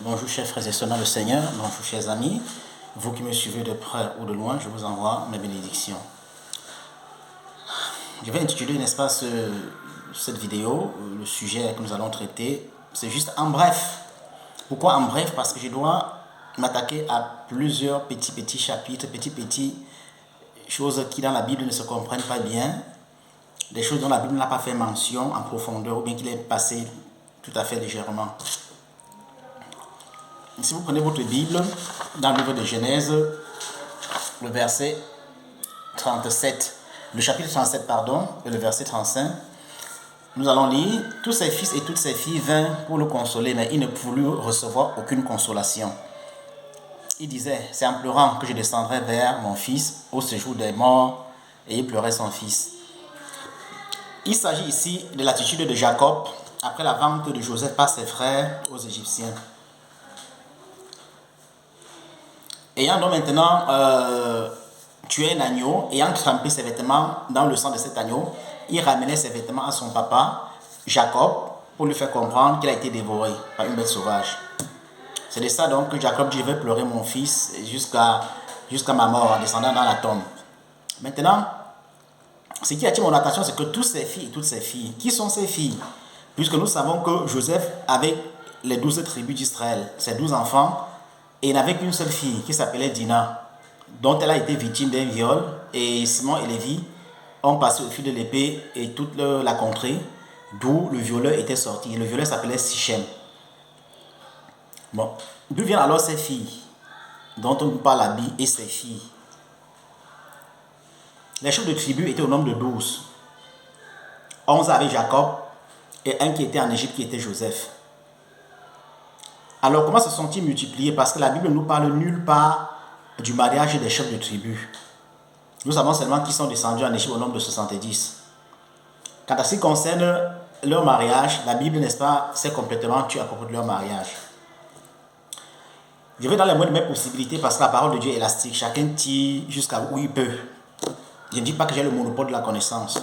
Bonjour chers frères et sœurs dans le Seigneur, bonjour chers amis, vous qui me suivez de près ou de loin, je vous envoie mes bénédictions. Je vais intituler, n'est-ce pas, cette vidéo, le sujet que nous allons traiter, c'est juste en bref. Pourquoi en bref? Parce que je dois m'attaquer à plusieurs petits chapitres, petites choses qui dans la Bible ne se comprennent pas bien, des choses dont la Bible n'a pas fait mention en profondeur ou bien qu'il est passé tout à fait légèrement. Si vous prenez votre Bible, dans le livre de Genèse, le verset 37, le chapitre 37, pardon, et le verset 35, nous allons lire: tous ses fils et toutes ses filles vinrent pour le consoler, mais il ne voulut recevoir aucune consolation. Il disait: c'est en pleurant que je descendrai vers mon fils au séjour des morts, et il pleurait son fils. Il s'agit ici de l'attitude de Jacob après la vente de Joseph par ses frères aux Égyptiens. Ayant donc maintenant tué un agneau, ayant trempé ses vêtements dans le sang de cet agneau, il ramenait ses vêtements à son papa, Jacob, pour lui faire comprendre qu'il a été dévoré par une bête sauvage. C'est de ça donc que Jacob dit: je vais pleurer mon fils jusqu'à ma mort en descendant dans la tombe. Maintenant, ce qui attire mon attention, c'est que tous ses filles et toutes ses filles, qui sont ces filles? Puisque nous savons que Joseph, avec les 12 tribus d'Israël, ses 12 enfants, et il n'avait qu'une seule fille qui s'appelait Dina, dont elle a été victime d'un viol, et Simon et Lévi ont passé au fil de l'épée et toute la contrée, d'où le violeur était sorti. Et le violeur s'appelait Sichem. Bon, d'où viennent alors ces filles dont on nous parle à Bible et ces filles? Les chefs de tribu étaient au nombre de 12. 11 avec Jacob et un qui était en Égypte, qui était Joseph. Alors comment se sont-ils multipliés? Parce que la Bible ne nous parle nulle part du mariage des chefs de tribu. Nous savons seulement qu'ils sont descendus en Égypte au nombre de 70. Quant à ce qui concerne leur mariage, la Bible, n'est-ce pas, s'est complètement tue à propos de leur mariage. Je vais dans les moindres de mes possibilités parce que la parole de Dieu est élastique. Chacun tire jusqu'à où il peut. Je ne dis pas que j'ai le monopole de la connaissance.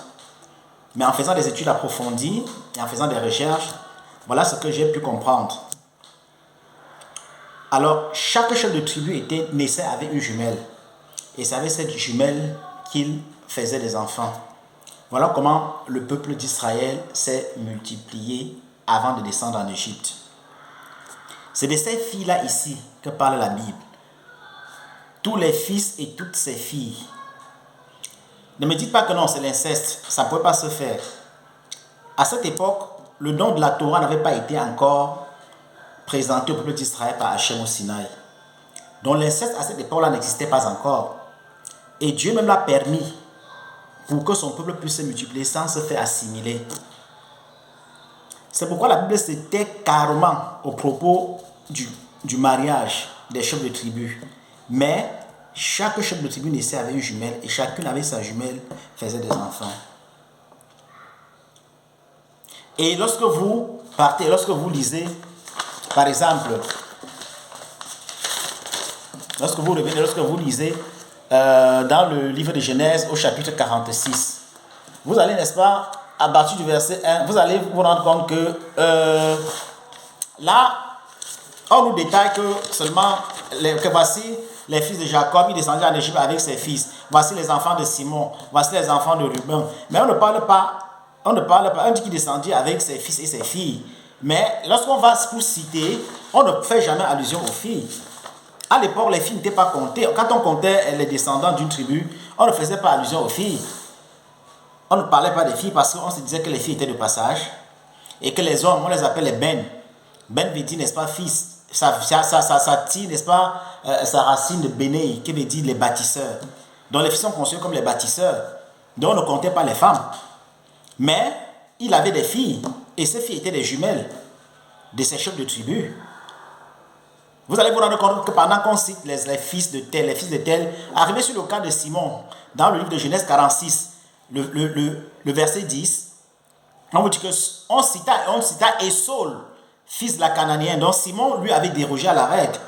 Mais en faisant des études approfondies et en faisant des recherches, voilà ce que j'ai pu comprendre. Alors, chaque chef de tribu naissait avec une jumelle. Et c'est avec cette jumelle qu'il faisait des enfants. Voilà comment le peuple d'Israël s'est multiplié avant de descendre en Égypte. C'est de ces filles-là ici que parle la Bible. Tous les fils et toutes ces filles. Ne me dites pas que non, c'est l'inceste. Ça ne pouvait pas se faire. À cette époque, le don de la Torah n'avait pas été encore présenté au peuple d'Israël par Hachem au Sinaï. Donc l'inceste à cette époque-là n'existait pas encore. Et Dieu même l'a permis pour que son peuple puisse se multiplier sans se faire assimiler. C'est pourquoi la Bible se tait carrément au propos du mariage des chefs de tribu. Mais chaque chef de tribu naissait avec une jumelle et chacune avec sa jumelle faisait des enfants. Et lorsque vous partez, lorsque vous lisez, par exemple, lorsque vous lisez dans le livre de Genèse au chapitre 46, vous allez, n'est-ce pas, à partir du verset 1, vous allez vous rendre compte que là, on nous détaille que voici les fils de Jacob, il descendait en Égypte avec ses fils. Voici les enfants de Simon, voici les enfants de Ruben. Mais on ne parle pas, on dit qu'il descendit avec ses fils et ses filles. Mais lorsqu'on va pour citer, on ne fait jamais allusion aux filles. À l'époque, les filles n'étaient pas comptées. Quand on comptait les descendants d'une tribu, on ne faisait pas allusion aux filles. On ne parlait pas des filles parce qu'on se disait que les filles étaient de passage et que les hommes, on les appelle les ben. Ben veut dire, n'est-ce pas, fils. Ça tire, n'est-ce pas, sa racine de béné, qui veut dire les bâtisseurs. Donc les filles sont conçues comme les bâtisseurs. Donc on ne comptait pas les femmes. Mais il avait des filles. Et ces filles étaient des jumelles de ces chefs de tribu. Vous allez vous rendre compte que pendant qu'on cite les fils de tel, arrivé sur le cas de Simon, dans le livre de Genèse 46, le verset 10, on vous dit qu'on cita Esaul, fils de la Cananéenne. Donc Simon, lui, avait dérogé à la règle.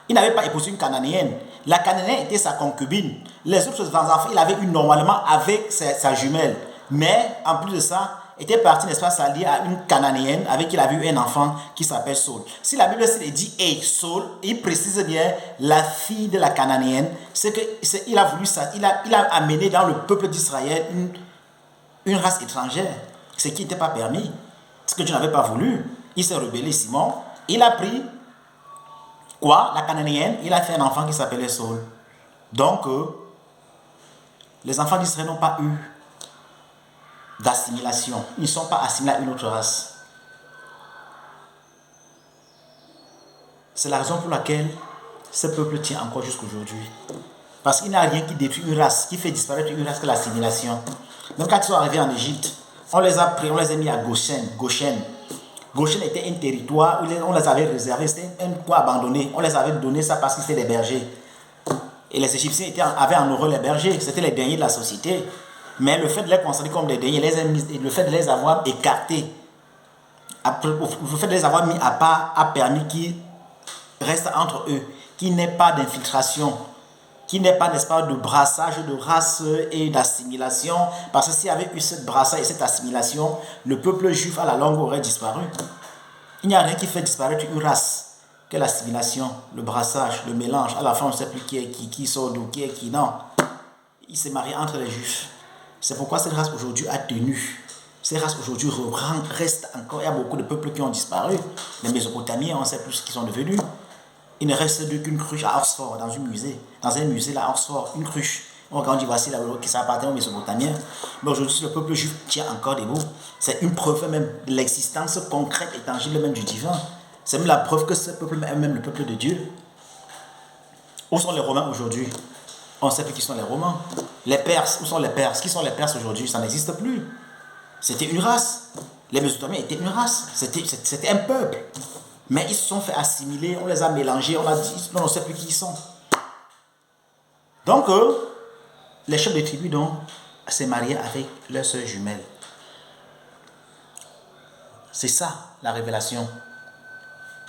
Il n'avait pas épousé une Cananéenne. La Cananéenne était sa concubine. Les autres enfants, il avait eu normalement avec sa jumelle. Mais en plus de ça, était parti, n'est-ce pas, s'allier à une Cananéenne avec qui il a eu un enfant qui s'appelle Saul. Si la Bible dit « Hey, Saul », il précise bien la fille de la Cananéenne, c'est qu'il a voulu ça, il a amené dans le peuple d'Israël une race étrangère, ce qui n'était pas permis, ce que Dieu n'avait pas voulu. Il s'est rebellé, Simon, il a pris quoi? La Cananéenne, il a fait un enfant qui s'appelait Saul. Donc, les enfants d'Israël n'ont pas eu d'assimilation. Ils ne sont pas assimilés à une autre race. C'est la raison pour laquelle ce peuple tient encore jusqu'aujourd'hui. Parce qu'il n'y a rien qui détruit une race, qui fait disparaître une race que l'assimilation. Même quand ils sont arrivés en Égypte, on les a pris, on les a mis à Goshen. Goshen était un territoire où on les avait réservés, c'était un coin abandonné. On les avait donné ça parce que c'était des bergers. Et les Égyptiens avaient en horreur les bergers, c'était les derniers de la société. Mais le fait de les considérer comme des derniers, le fait de les avoir écartés, le fait de les avoir mis à part a permis qu'ils restent entre eux, qu'il n'y ait pas d'infiltration, qu'il n'y ait pas, n'est-ce pas, de brassage de race et d'assimilation. Parce que s'il y avait eu cette brassage et cette assimilation, le peuple juif à la longue aurait disparu. Il n'y a rien qui fait disparaître une race que l'assimilation, le brassage, le mélange. À la fin, on ne sait plus qui est qui sort d'où, qui est qui. Non. Il s'est marié entre les juifs. C'est pourquoi cette race aujourd'hui a tenu. Ces races aujourd'hui restent encore. Il y a beaucoup de peuples qui ont disparu. Les Mésopotamiens, on ne sait plus ce qu'ils sont devenus. Il ne reste qu'une cruche à Oxford, dans un musée. Dans un musée là, à Oxford, une cruche. On dit voici là qui s'appartient aux Mésopotamiens. Mais aujourd'hui, le peuple juif tient encore debout. C'est une preuve même de l'existence concrète et tangible même du divin. C'est même la preuve que ce peuple est même le peuple de Dieu. Où sont les Romains aujourd'hui? On ne sait plus qui sont les Romains. Les Perses, où sont les Perses? Qui sont les Perses aujourd'hui? Ça n'existe plus. C'était une race. Les Mésopotamiens étaient une race. C'était un peuple. Mais ils se sont fait assimiler, on les a mélangés, on a dit, on ne sait plus qui ils sont. Donc, les chefs de tribu s'est marié avec leur sœur jumelle. C'est ça, la révélation.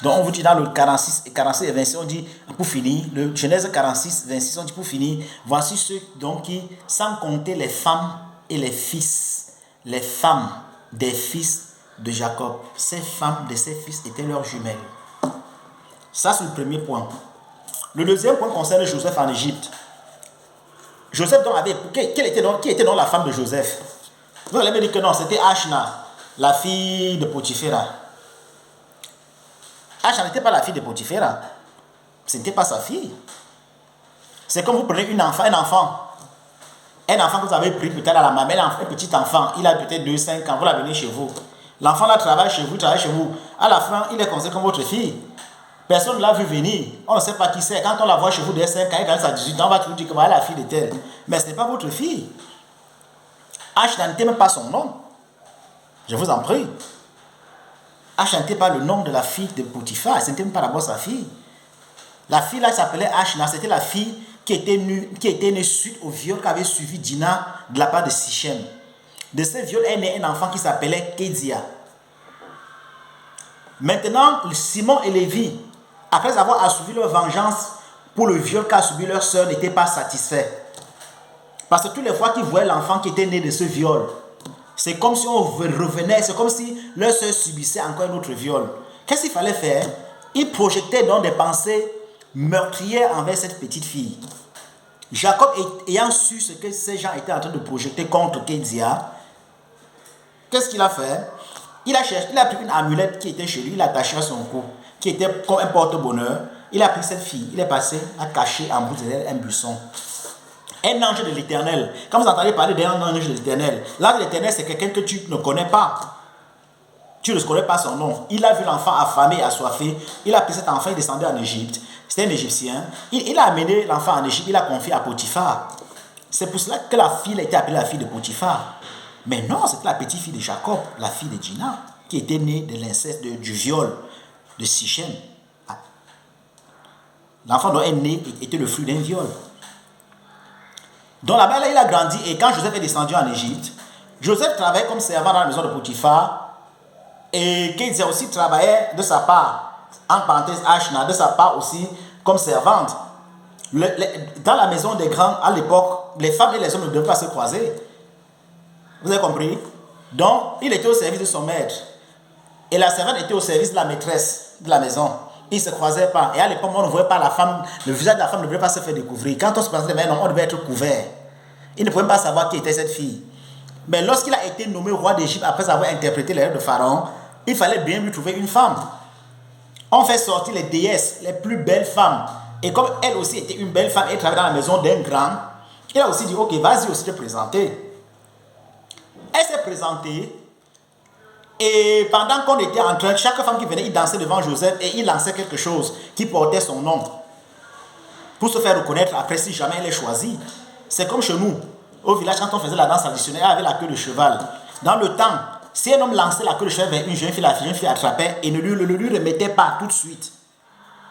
Donc, on vous dit dans le 46 et 26, on dit, pour finir, le Genèse 46, 26, on dit pour finir, voici ceux donc qui, sans compter les femmes et les fils, les femmes des fils de Jacob, ces femmes de ses fils étaient leurs jumelles. Ça, c'est le premier point. Le deuxième point concerne Joseph en Égypte. Joseph donc avait, qui était donc la femme de Joseph? Vous allez me dire que non, c'était Ashna, la fille de Potiphera. Ashna n'était pas la fille de Potiphera. Ce n'était pas sa fille. C'est comme vous prenez un enfant que vous avez pris peut-être à la mamelle, un petit enfant, il a peut-être 2-5 ans, vous l'amenez chez vous. L'enfant là travaille chez vous, À la fin, il est considéré comme votre fille. Personne ne l'a vu venir. On ne sait pas qui c'est. Quand on la voit chez vous dès 5 ans, quand elle a 18 ans, on va toujours dire que voilà la fille de telle. Mais ce n'est pas votre fille. Ashna n'était même pas son nom. Je vous en prie. Ashna n'était pas le nom de la fille de Potiphar. Ce n'était même pas d'abord sa fille. La fille là s'appelait Ashna. C'était la fille qui était née suite au viol qu'avait suivi Dina de la part de Sichem. De ce viol est né un enfant qui s'appelait Kédia. Maintenant, Simon et Lévi, après avoir assouvi leur vengeance pour le viol qu'a subi leur sœur, n'étaient pas satisfaits. Parce que toutes les fois qu'ils voyaient l'enfant qui était né de ce viol, c'est comme si on revenait, c'est comme si leur sœur subissait encore un autre viol. Qu'est-ce qu'il fallait faire? Ils projetaient donc des pensées meurtrières envers cette petite fille. Jacob ayant su ce que ces gens étaient en train de projeter contre Kédia, qu'est-ce qu'il a fait? Il a pris une amulette qui était chez lui, il l'a attachée à son cou, qui était comme un porte-bonheur. Il a pris cette fille, il est passé à cacher en brousse d'elle un buisson. Un ange de l'Éternel. Quand vous entendez parler d'un ange de l'Éternel, l'ange de l'Éternel, c'est quelqu'un que tu ne connais pas. Tu ne connais pas son nom. Il a vu l'enfant affamé et assoiffé. Il a pris cet enfant, il descendait en Égypte. C'était un Égyptien. Il a amené l'enfant en Égypte, il l'a confié à Potiphar. C'est pour cela que la fille a été appelée la fille de Potiphar. Mais non, c'était la petite fille de Jacob, la fille de Dina, qui était née de l'inceste, du viol de Sichem. L'enfant dont elle est née était le fruit d'un viol. Donc là-bas, il a grandi et quand Joseph est descendu en Égypte, Joseph travaillait comme servant dans la maison de Potiphar et Kédia aussi travaillait de sa part, en parenthèse Ashna, de sa part aussi comme servante. Dans la maison des grands, à l'époque, les femmes et les hommes ne devaient pas se croiser. Vous avez compris? Donc, il était au service de son maître. Et la servante était au service de la maîtresse de la maison. Ils ne se croisaient pas. Et à l'époque, on ne voyait pas la femme, le visage de la femme ne devait pas se faire découvrir. Quand on se présentait devant un homme, on devait être couvert. Il ne pouvait pas savoir qui était cette fille. Mais lorsqu'il a été nommé roi d'Égypte, après avoir interprété les rêves de Pharaon, il fallait bien lui trouver une femme. On fait sortir les déesses, les plus belles femmes. Et comme elle aussi était une belle femme, elle travaillait dans la maison d'un grand, il a aussi dit, ok, vas-y aussi te présenter. Elle s'est présentée. Et pendant qu'on était en train, chaque femme qui venait, il dansait devant Joseph et il lançait quelque chose qui portait son nom. Pour se faire reconnaître après si jamais elle est choisie. C'est comme chez nous. Au village, quand on faisait la danse traditionnelle, elle avait la queue de cheval. Dans le temps, si un homme lançait la queue de cheval vers une jeune fille, la jeune fille attrapait et ne lui remettait pas tout de suite.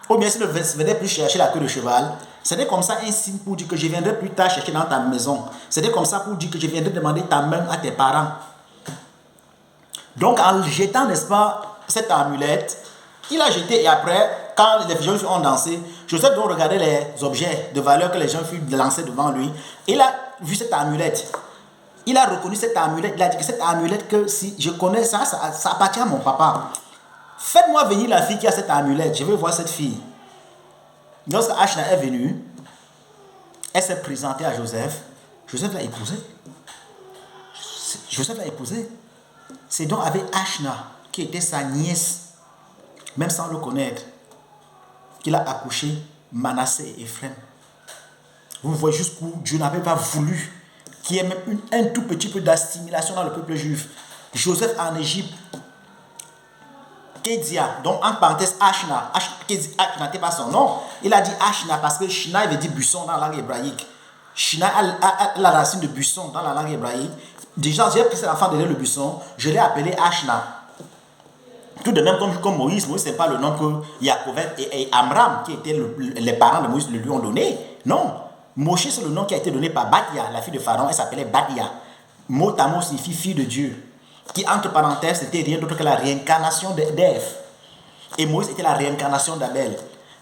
Ou bien s'il ne venait plus chercher la queue de cheval, c'était comme ça un signe pour dire que je viendrai plus tard chercher dans ta maison. C'était comme ça pour dire que je viendrai demander ta main à tes parents. Donc en jetant, n'est-ce pas, cette amulette, il a jeté et après, quand les jeunes filles ont dansé, Joseph donc regardait les objets de valeur que les jeunes filles lançaient devant lui. Il a vu cette amulette. Il a reconnu cette amulette. Il a dit que cette amulette, que si je connais ça, ça appartient à mon papa. Faites-moi venir la fille qui a cette amulette. Je veux voir cette fille. Lorsque Ashna est venue, elle s'est présentée à Joseph. Joseph l'a épousée. Joseph l'a épousée. C'est donc avec Ashna, qui était sa nièce, même sans le connaître, qu'il a accouché Manassé et Ephraim. Vous voyez jusqu'où Dieu n'avait pas voulu qu'il y ait même un tout petit peu d'assimilation dans le peuple juif. Joseph en Égypte, Kédia, donc en parenthèse Ashna, Ashna n'était pas son nom, il a dit Ashna parce que Shina veut dire buisson dans la langue hébraïque. Shina a la racine de buisson dans la langue hébraïque. Déjà, j'ai pris cet enfant derrière le buisson, je l'ai appelé Ashna. Tout de même comme Moïse, Moïse ce n'est pas le nom que Yaakov et Amram, qui étaient les parents de Moïse, lui ont donné. Non, Moshe c'est le nom qui a été donné par Badia, la fille de Pharaon, elle s'appelait Badia. Mot à mot signifie fille de Dieu. Qui entre parenthèses, c'était rien d'autre que la réincarnation d'Ève. Et Moïse était la réincarnation d'Abel.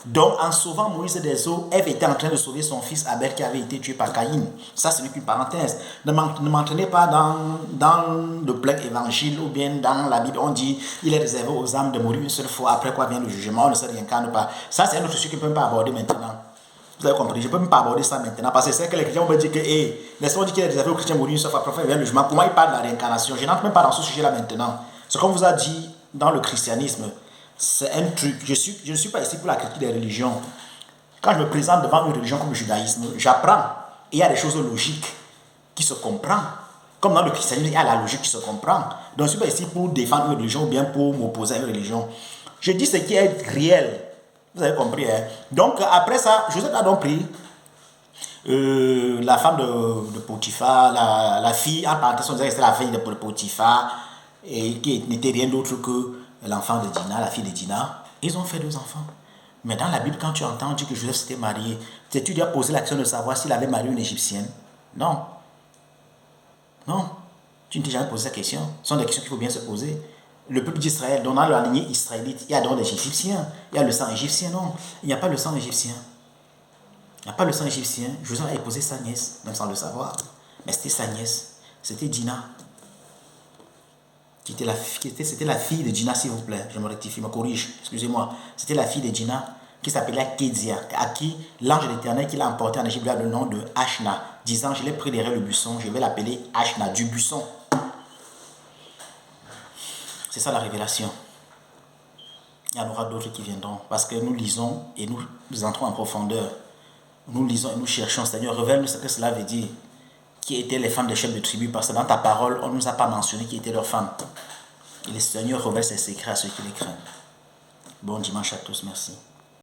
Donc, en sauvant Moïse des eaux, Ève était en train de sauver son fils Abel qui avait été tué par Caïn. Ça, ce n'est qu'une parenthèse. Ne m'entraînez pas dans le plein évangile ou bien dans la Bible. On dit il est réservé aux âmes de mourir une seule fois, après quoi vient le jugement, on ne se réincarne pas. Ça, c'est un autre sujet que je ne peux pas aborder maintenant. Vous avez compris, je ne peux même pas aborder ça maintenant. Parce que c'est que les chrétiens vont dire que, n'est-ce pas, on dit qu'il est réservé aux chrétiens mourir une seule fois, après vient le jugement. Comment il parle de la réincarnation? Je n'entre même pas dans ce sujet-là maintenant. Ce qu'on vous a dit dans le christianisme, c'est un truc. Je ne suis pas ici pour la critique des religions. Quand je me présente devant une religion comme le judaïsme, j'apprends. Et il y a des choses logiques qui se comprennent. Comme dans le christianisme, il y a la logique qui se comprend. Donc je ne suis pas ici pour défendre une religion ou bien pour m'opposer à une religion. Je dis ce qui est réel. Vous avez compris, hein? Donc après ça, Joseph a donc pris la femme de Potiphar, la fille, en parenthèse, on dirait que c'était la fille de Potiphar, et qui n'était rien d'autre que l'enfant de Dina, la fille de Dina. Ils ont fait 2 enfants. Mais dans la Bible, quand tu entends dire que Joseph s'était marié, tu dois poser la question de savoir s'il avait marié une Égyptienne. Non. Non. Tu ne t'es jamais posé cette question. Ce sont des questions qu'il faut bien se poser. Le peuple d'Israël, dans la lignée israélite, il y a donc des Égyptiens. Il y a le sang égyptien. Non, il n'y a pas le sang égyptien. Il n'y a pas le sang égyptien. Joseph a épousé sa nièce, même sans le savoir. Mais c'était sa nièce. C'était Dina. C'était la fille de Dina, s'il vous plaît. Je me rectifie, me corrige. Excusez-moi. C'était la fille de Dina qui s'appelait Kédia, à qui l'ange de l'Éternel qui l'a emporté en Égypte a le nom de Ashna, disant je l'ai pris derrière le buisson, je vais l'appeler Ashna, du buisson. C'est ça la révélation. Il y en aura d'autres qui viendront. Parce que nous lisons et nous entrons en profondeur. Nous lisons et nous cherchons. Seigneur, révèle-nous ce que cela veut dire. Qui étaient les femmes des chefs de tribu. Parce que dans ta parole, on ne nous a pas mentionné qui étaient leurs femmes. Et le Seigneur révèle ses secrets à ceux qui les craignent. Bon dimanche à tous. Merci.